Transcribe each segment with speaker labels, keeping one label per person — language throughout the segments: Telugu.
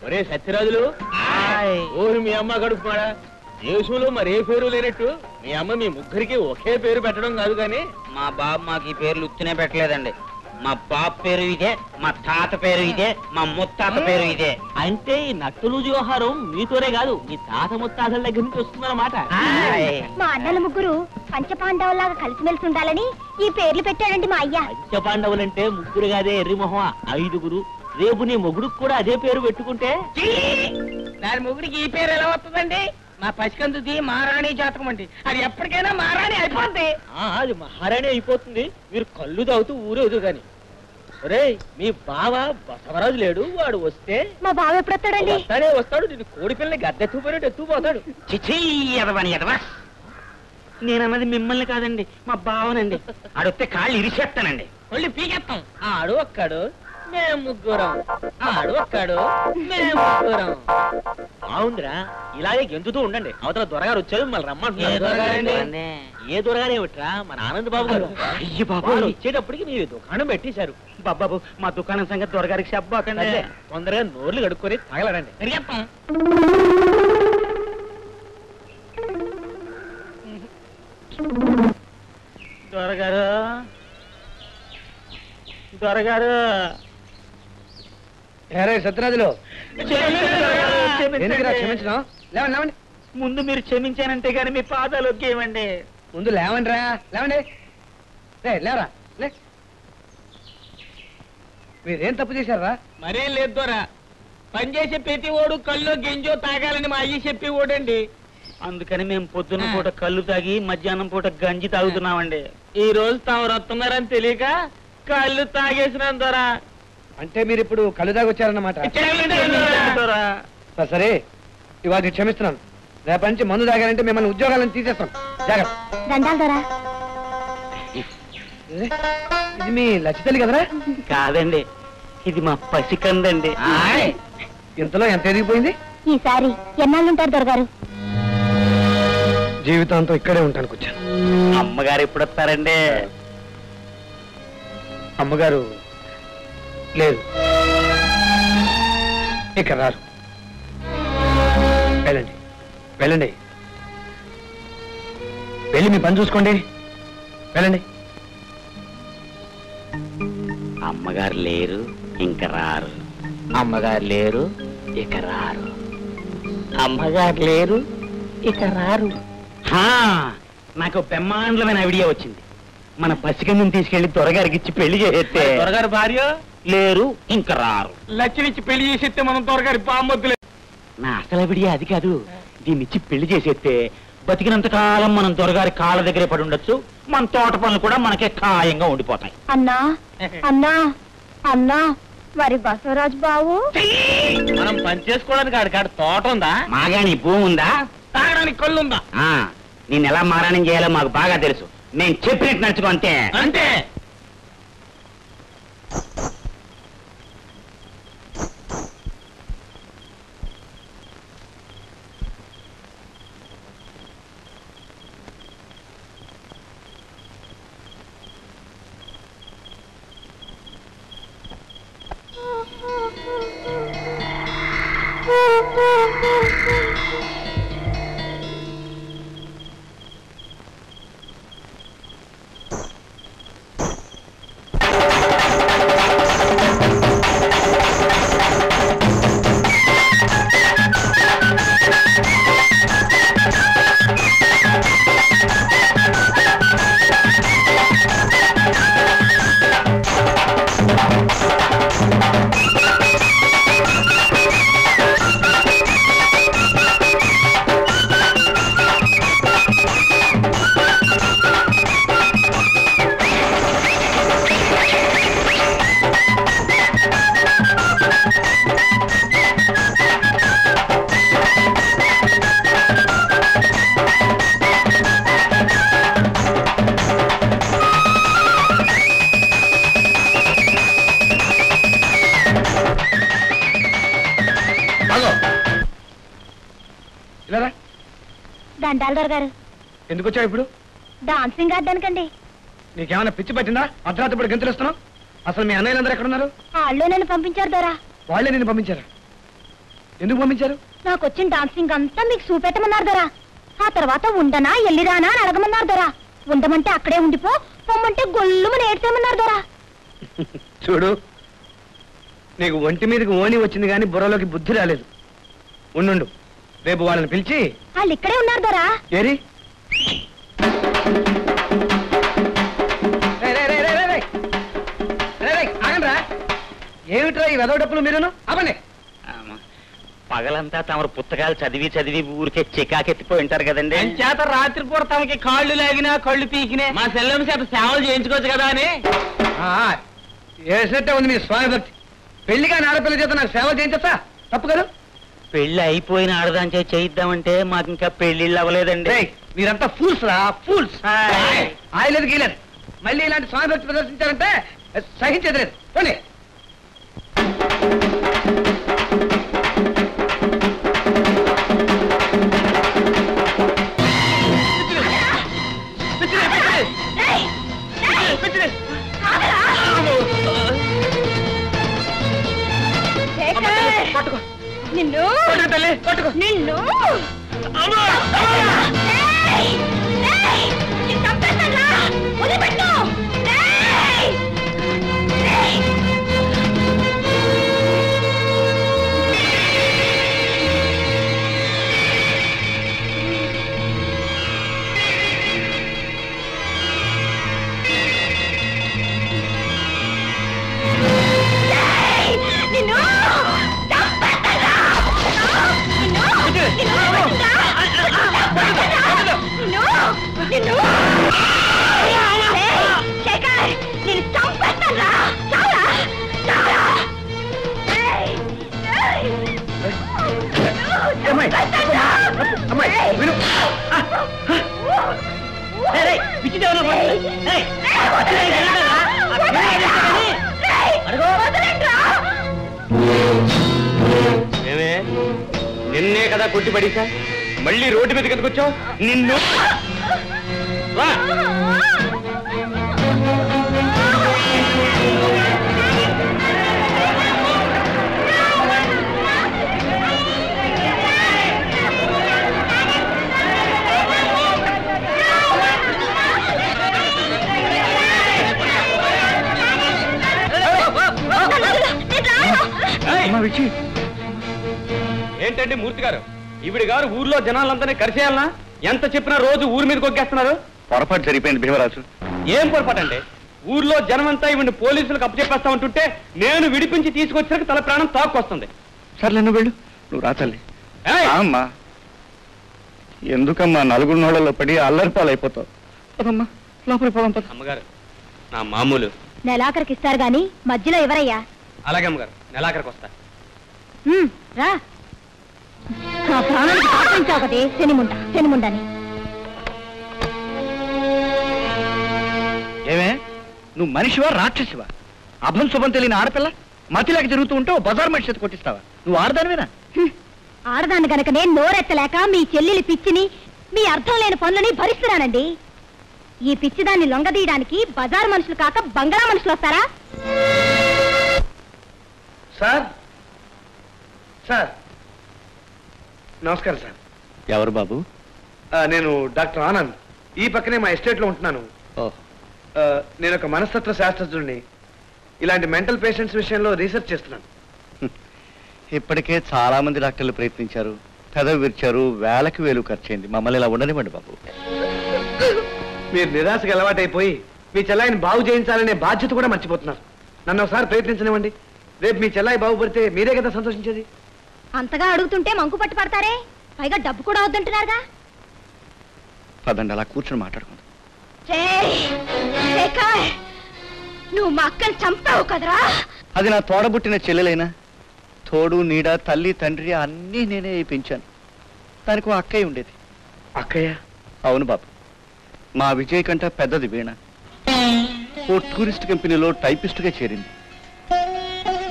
Speaker 1: ఒరే సత్యరాజులు ఓరు మీ అమ్మ గడుపుమాడా దేశంలో మరే పేరు లేనట్టు మీ అమ్మ మీ ముగ్గురికి ఒకే పేరు పెట్టడం కాదు కానీ
Speaker 2: మా బాబు మాకు ఈ పేర్లు ఉత్తినే పెట్టలేదండి. మా బాబు పేరు ఇదే, మా తాత పేరు ఇదే, మా ముత్తాత పేరు ఇదే.
Speaker 1: అంటే ఈ నట్టులు వ్యవహారం మీతోనే కాదు మీ తాత ముత్తాతల దగ్గర నుంచి వస్తుందన్నమాట.
Speaker 3: మా అన్నల ముగ్గురు పంచపాండవులాగా కలిసిమెలిసి ఉండాలని ఈ పేర్లు పెట్టాడండి మా అయ్య.
Speaker 1: పంచపాండవులంటే ముగ్గురు కాదే ఎర్రిమొహం 5. రేపు నీ మొగుడికి కూడా అదే పేరు పెట్టుకుంటే
Speaker 4: దాని మొగుడికి ఈ పేరు ఎలా వస్తుందండి? మా పసికందుది మహారాణి జాతకం అండి, అది ఎప్పటికైనా మహారాణి అయిపోద్ది.
Speaker 1: అది మహారాణి అయిపోతుంది. మీరు కళ్ళు తాగుతూ ఊరేదు గాని. ఒరే మీ బావ బసవరాజు లేడు, వాడు వస్తే
Speaker 3: మా బావ ఎప్పుడు వస్తాడండి?
Speaker 1: వస్తాడు. నేను కోడి పిల్లని గద్దెత్తుకుపోయినట్టు ఎత్తుకుపోతాడు.
Speaker 2: చిచి ఎదవని ఎదవా, నేనన్నది మిమ్మల్ని కాదండి, మా బావనండి. ఆడొస్తే కాళ్ళు ఇరిచేస్తానండి,
Speaker 4: ఒళ్ళు పీకెత్తాం.
Speaker 1: ఆడు ఒక్కడు మేము ముగ్గురం, ఆడు ఒక్కడు మేము ముగ్గురం. బాగుందిరా, ఇలాగే గెంతుతూ ఉండండి. అవతల దొరగారు వచ్చారు మిమ్మల్ని రమ్మంటున్నారు. ఏ దొరగానే విట్రా మన ఆనంద్ బాబు గారు.
Speaker 2: అయ్యి బాబు,
Speaker 1: వచ్చేటప్పటికి మీ దుకాణం పెట్టేశారు.
Speaker 2: బాబాబు మా దుకాణం సంగతి దొరగారికి చెప్పకండి.
Speaker 1: తొందరగా నోర్లు కడుక్కొని తగలడండి.
Speaker 4: పెరిగేస్తాం.
Speaker 2: దొరగారు, దొరగారు.
Speaker 5: సత్యరాజులు క్షమించడం లేవండి, లేవండి.
Speaker 2: ముందు మీరు క్షమించానంటే గాని మీ పాదాలు ఒకేమండి.
Speaker 5: ముందు లేవండి రా, లేవండి. లేవరా లే. మీరేం తప్పు చేశారా?
Speaker 4: మరేం లేదు దొరా, పనిచేసే ప్రతి ఓడు కల్లో గింజో తాగాలని మా అయ్యి చెప్పి ఓడండి.
Speaker 2: అందుకని మేము పొద్దున్న పూట కళ్ళు తాగి మధ్యాహ్నం పూట గంజి తాగుతున్నామండి.
Speaker 4: ఈ రోజు తాము వస్తున్నారని తెలియక కళ్ళు తాగేసినాం దొరా.
Speaker 5: అంటే మీరు ఇప్పుడు కళ్ళు తాగి వచ్చారన్నమాట. సరే ఇవాళ క్షమిస్తున్నాను. రేపటి నుంచి మందు తాగారంటే మిమ్మల్ని ఉద్యోగాలను తీసేస్తాం. జాగ్రత్త. ఇది మీ లచ్చితల్లి కదరా?
Speaker 2: కాదండి, ఇది మా పసికందండి.
Speaker 5: ఇంతలో ఎంత ఎదిగిపోయింది?
Speaker 3: ఈసారి ఎన్నాళ్ళుంటారు దొరగారు?
Speaker 5: జీవితాంతం ఇక్కడే ఉంటాను కూర్చొని.
Speaker 2: అమ్మగారు ఎప్పుడు వస్తారండి?
Speaker 5: అమ్మగారు లేదు, ఇక రారు. వెళ్ళండి, వెళ్ళండి, వెళ్ళి మీ పని చూసుకోండి. వెళ్ళండి.
Speaker 2: అమ్మగారు లేరు, ఇంక రారు. అమ్మగారు లేరు, ఇక రారు. అమ్మగారు లేరు, ఇక రారు. నాకు బ్రహ్మాండమైన ఐడియా వచ్చింది. మన పసికందుని తీసుకెళ్లి దొరగారికి ఇచ్చి పెళ్లి చేసేస్తే
Speaker 4: దొరగారి భార్య
Speaker 2: లేరు, ఇంక రారు.
Speaker 4: లచ్చినిచ్చి పెళ్లి చేసేస్తే మనం దొరగారి బామ్మొద్దులే.
Speaker 2: నా అసలు ఐడియా అది కాదు. దీన్నిచ్చి పెళ్లి చేసేస్తే బతికినంత కాలం మనం దొరగారి కాళ్ళ దగ్గరే పడి ఉండొచ్చు. మన తోట పనులు కూడా మనకే ఖాయంగా ఉండిపోతాయి.
Speaker 3: అన్నా అన్నా అన్నా, మరి బసవరాజు బావు
Speaker 4: మనం పని చేసుకోవడానికి ఆడికాడ తోట ఉందా?
Speaker 2: మాగాని భూమి ఉందా?
Speaker 4: తాగడానికి కళ్ళు ఉందా?
Speaker 2: నేను ఎలా మారాణం చేయాలో మాకు బాగా తెలుసు. నేను చెప్పినట్టు నడుచుకో అంతే.
Speaker 4: అంటే
Speaker 3: దండాలు దొరగారు.
Speaker 5: ఎందుకు వచ్చావు ఇప్పుడు?
Speaker 3: డాన్సింగ్ ఆడడానికండి.
Speaker 5: నీకేమైనా పిచ్చి పట్టిందా? అర్ధరాత్రి ఇప్పుడు గంతులు వస్తున్నావు. అసలు మీ అన్నయ్యలందరూ ఎక్కడున్నారు?
Speaker 3: వాళ్ళు నన్ను పంపించారు దొరా.
Speaker 5: వాళ్ళే నిన్ను పంపించారా? ఎందుకు పంపించారు?
Speaker 3: నాకు వచ్చిన డాన్సింగ్ అంతా మీకు చూపెట్టమన్నారు దొరా. ఆ తర్వాత ఉండనా ఎల్లిరానా అని అడగమన్నారు దొరా. ఉండమంటే అక్కడే ఉండిపో, పొమ్మంటే గొల్లుమని ఏడ్చేమన్నారు దొరా.
Speaker 5: చూడు, నీకు ఒంటి మీదకి ఓని వచ్చింది కానీ బుర్రలోకి బుద్ధి రాలేదు. ఉండు, రేపు వాళ్ళని పిలిచి.
Speaker 3: వాళ్ళు ఇక్కడే ఉన్నారు దొరా.
Speaker 5: ఏరి ఆగండ్రా. ఏమిట్రా ఈ వెదవ డప్పులు మీరును? అవ్వండి.
Speaker 2: పగలంతా తమరు పుస్తకాలు చదివి చదివి ఊరికే చికాకెత్తిపోయి ఉంటారు కదండి.
Speaker 4: చేత రాత్రి పూట తమకి కాళ్ళు లాగినా కళ్ళు పీకినా
Speaker 1: మా సెల్లం చేత సేవలు చేయించుకోవచ్చు కదా అని.
Speaker 5: వేసినట్టే ఉంది మీ స్వామి భక్తి. పెళ్లిగా ఆడపిల్ల చేత నాకు సేవ చేయించా తప్పు కదా?
Speaker 2: పెళ్లి అయిపోయిన ఆడదాని చేయి చేయిద్దామంటే మాకు ఇంకా పెళ్లిళ్ళు అవ్వలేదండి.
Speaker 5: మీరంతా ఫూల్స్ రా, ఫూల్స్. ఆయలేదు గీలేదు. మళ్ళీ ఇలాంటి స్వామి భక్తి ప్రదర్శించారంటే సహించేది లేదు. పోనీ
Speaker 3: నిన్ను నిన్ను వదిలిపెట్టు.
Speaker 5: నిన్నే కదా కొట్టి పడేసా, మళ్ళీ రోడ్డు మీదకి ఎందుకు వచ్చావు? నిన్ను ఏంటండి మూర్తి గారు, ఈవిడి గారు ఊర్లో జనాలంతా కరిసేయాలనా? ఎంత చెప్పినా రోజు ఊరి మీద కొగ్గేస్తున్నారు.
Speaker 6: పొరపాటు జరిగిపోయింది భీమరాజు.
Speaker 5: ఏం పొరపాటు అండి? ఊర్లో జనమంతా ఈవిని పోలీసులకు అప్పచెప్పేస్తా ఉంటుంటే నేను విడిపించి తీసుకొచ్చాక తల ప్రాణం తాక్కొస్తుంది.
Speaker 6: సర్లే నువ్వు వెళ్ళు, నువ్వు రాతల్లి. అమ్మా, ఎందుకమ్మా నలుగురు నోళ్ళలో పడి అల్లరిపాలు అయిపోతావు? అదమ్మా లోపలికి పోదాం.
Speaker 5: అమ్మగారు, నా మామూలు
Speaker 3: నెలాఖరికి ఇస్తారు గాని మధ్యలో ఎవరయ్యా?
Speaker 5: అలాగే అమ్మగారు, నెలాఖరికి వస్తా.
Speaker 3: రా, ప్రాణానికి పాటించావు కదే శనిముండని.
Speaker 6: ఏమే, నువ్వు మనిషివా రాక్షసివా? అభం శుభం తెలియని ఆడపిల్ల మతిలాకి తిరుగుతూ ఉంటావు, బజార్ మనిషి చేతి కొట్టిస్తావా? నువ్వు ఆడదానివేనా?
Speaker 3: ఆడదాన్ని గనకనే నోరెత్తలేక మీ చెల్లెలి పిచ్చిని, మీ అర్థం లేని పనులని భరిస్తున్నానండి. ఈ పిచ్చిదాన్ని లొంగదీయడానికి బజార్ మనుషులు కాక బంగ్లా మనుషులు వస్తారా?
Speaker 5: సార్ సార్ నమస్కారం సార్.
Speaker 6: ఎవరు బాబు?
Speaker 5: నేను డాక్టర్ ఆనంద్. ఈ పక్కనే మా ఎస్టేట్ లో ఉంటున్నాను. నేను ఒక మనస్తత్వ శాస్త్రజ్ఞుడిని. ఇలాంటి మెంటల్ పేషెంట్స్ విషయంలో రీసెర్చ్ చేస్తున్నాను.
Speaker 6: ఇప్పటికే చాలా మంది డాక్టర్లు ప్రయత్నించారు, పెదవి విరిచారు, వేలకు వేలు ఖర్చయింది. మమ్మల్ని ఇలా ఉండనివ్వండి బాబు.
Speaker 5: మీరు నిరాశకు అలవాటైపోయి మీ చెల్లాయిని బాగు చేయించాలనే బాధ్యత కూడా మర్చిపోతున్నారు. నన్ను ఒకసారి ప్రయత్నించనివ్వండి. రేపు మీ చెల్లాయి బాగుపడితే మీరే కదా సంతోషించేది.
Speaker 3: అంతగా అడుగుతుంటే మంకు పట్టి పడతారే, పైగా డబ్బు కూడా వద్దంటున్నారుగా.
Speaker 6: పదండి, అలా కూర్చొని మాట్లాడుకుందాం.
Speaker 3: నువ్వు మా అక్కని చంపావు కదరా?
Speaker 6: అది నా తోడబుట్టిన చెల్లెలైనా తోడు నీడ తల్లి తండ్రి అన్నీ నేనే పెంచాను. దానికి అక్కయ్య ఉండేది.
Speaker 5: అక్కయ్య?
Speaker 6: అవును బాబు, మా విజయ్ కంటే పెద్దది వీణ. ఓ టూరిస్ట్ కంపెనీలో టైపిస్ట్గా చేరింది.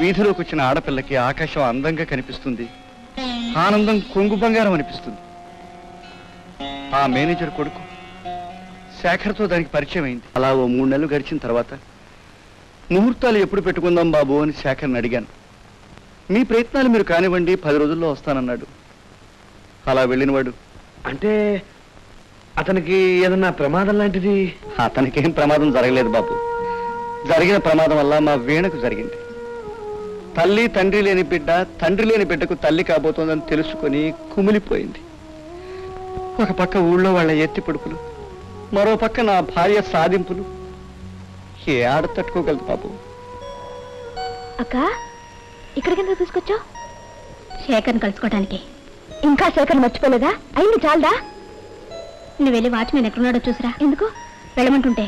Speaker 6: వీధిలోకి వచ్చిన ఆడపిల్లకి ఆకాశం అందంగా కనిపిస్తుంది, ఆనందం కొంగు బంగారం అనిపిస్తుంది. ఆ మేనేజర్ కొడుకు శేఖర్తో దానికి పరిచయం అయింది. అలా ఓ 3 నెలలు గడిచిన తర్వాత ముహూర్తాలు ఎప్పుడు పెట్టుకుందాం బాబు అని శేఖర్ని అడిగాను. మీ ప్రయత్నాలు మీరు కానివ్వండి, 10 రోజుల్లో వస్తానన్నాడు. అలా వెళ్ళినవాడు.
Speaker 5: అంటే అతనికి ఏదన్నా ప్రమాదం లాంటిది?
Speaker 6: అతనికేం ప్రమాదం జరగలేదు బాబు. జరిగిన ప్రమాదం వల్ల మా వీణకు జరిగింది. తల్లి తండ్రి లేని బిడ్డ, తండ్రి లేని బిడ్డకు తల్లి కాబోతోందని తెలుసుకొని కుమిలిపోయింది. ఒక పక్క ఊళ్ళో వాళ్ళ ఎత్తి పొడుపులు, మరో పక్క నా భార్య సాధింపులు. ఏ ఆడ తట్టుకోగలదు బాబు?
Speaker 3: అక్క, ఇక్కడికి తీసుకొచ్చావు? శేఖర్ని కలుసుకోవడానికి. ఇంకా శేఖర్ మర్చిపోలేదా? అయింది చాలదా? నువ్వు వెళ్ళి వాచ్మెన్ ఎక్కడున్నాడో చూసిరా. ఎందుకు వెళ్ళమంటుంటే?